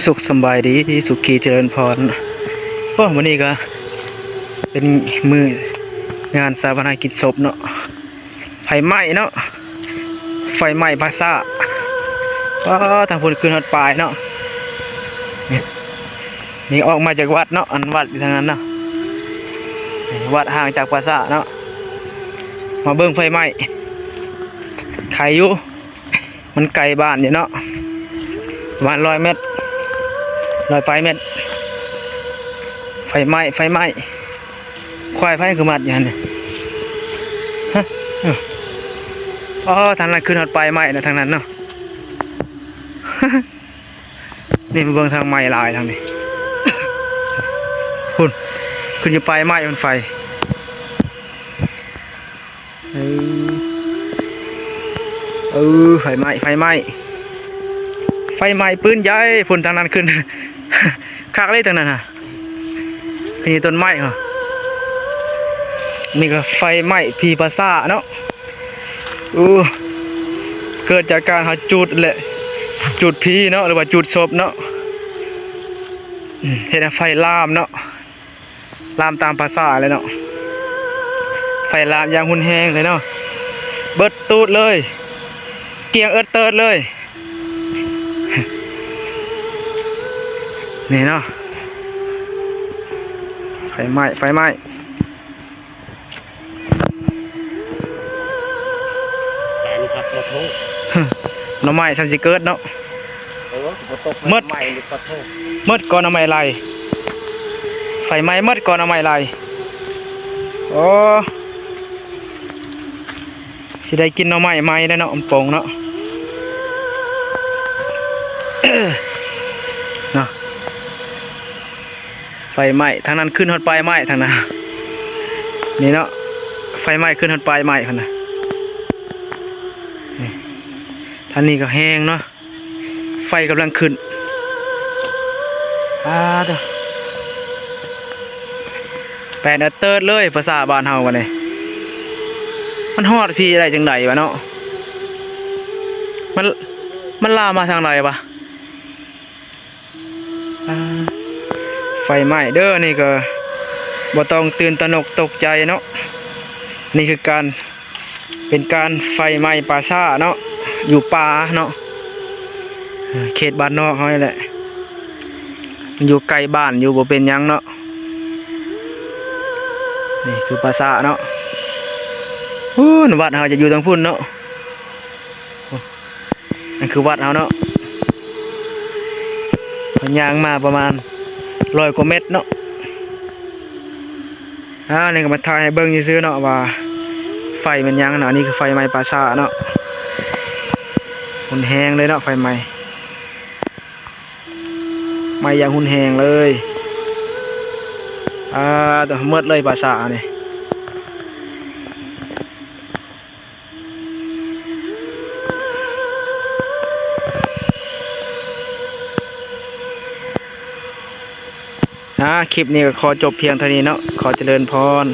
สุขสบายดีสุขีเจริญพรโอ้วันนี้ก็เป็นมืองานสาปนกิจศพเนาะไฟไหม้เนาะไฟไหม้ภาษาทางพุ่นขึ้นฮอดปลายเนาะนี่ออกมาจากวัดเนาะอันวัดทางนั้นเนาะวัดห่างจากภาษาเนาะมาเบิ่งไฟไหม้ใครอยู่มันไกลบ้านอยู่เนาะประมาณ100 เมตร100 เมตรไฟไหม้ควายไฟคือมัดอย่างนี้ฮะอ๋อทางนั้นขึ้นฮอดปลายไหม้นะทางนั้นเนาะนี่มาเบิ่งทางไหม้ลายทางนี้คุณขึ้นจะปลายไหม้บนไฟไฟไหม้ปืนใหญ่พุ่นทางนั้นขึ้นคักเลยทางนั้นฮะนี่ต้นไม้เหรอนี่ก็ไฟไหม้พีภาษาเนาะเกิดจากการหาจุดแหละจุดพีเนาะหรือว่าจุดศพเนาะเห็นไฟลามเนาะลามตามภาษาเลยเนาะไฟลามยางหุ่นแห้งเลยเนาะเบิดตูดเลยเกียงเอิดเติดเลยนี่เนาะไฟไหม้น้ำไหม้ฉันสิเกิดเนาะมืดก่อนน้ำไหม้ไหลไฟไหม้มืดก่อนน้ำไหม้ไหลโอ้สิได้กินน้ำไหม้ไหม้ได้เนาะมันโป่งเนาะเนาะไฟไหม้ทางนั้นขึ้นฮอดปลายไหม้ทางนั้นนี่เนาะไฟไหม้ขึ้นฮอดปลายไหม้ทางนั้นทางนี้ก็แห้งเนาะไฟกำลังขึ้นเด้อแปดเติร์ดเลยภาษาบ้านเฮาวันนี้มันฮอดพี่อะไรจังไดวะเนาะมันลามมาทางไหนวะไฟไหม้เด้อนี่ก็บ่ต้องตื่นตระหนกตกใจเนาะนี่คือเป็นการไฟไหม้ป่าช้าเนาะอยู่ป่าเนาะเขตบ้านนอกเขาแหละอยู่ไกลบ้านอยู่บ่เป็นยังเนาะนี่คือป่าช้าเนาะวัดเราจะอยู่ทางพุ่นเนาะนั่นคือวัดเราเนาะยางมาประมาณ100 กว่าเมตรเนาะนี่ก็มาถ่ายให้เบิ่งซื้อเนาะว่าไฟมันยังเนาะนี่คือไฟไหม้ป่าช้าเนาะหุ่นแหงเลยเนาะไฟไหม้อย่างหุ่นแหงเลยแต่มืดเลยป่าช้านี่คลิปนี้ก็ขอจบเพียงเท่านี้เนาะขอเจริญพร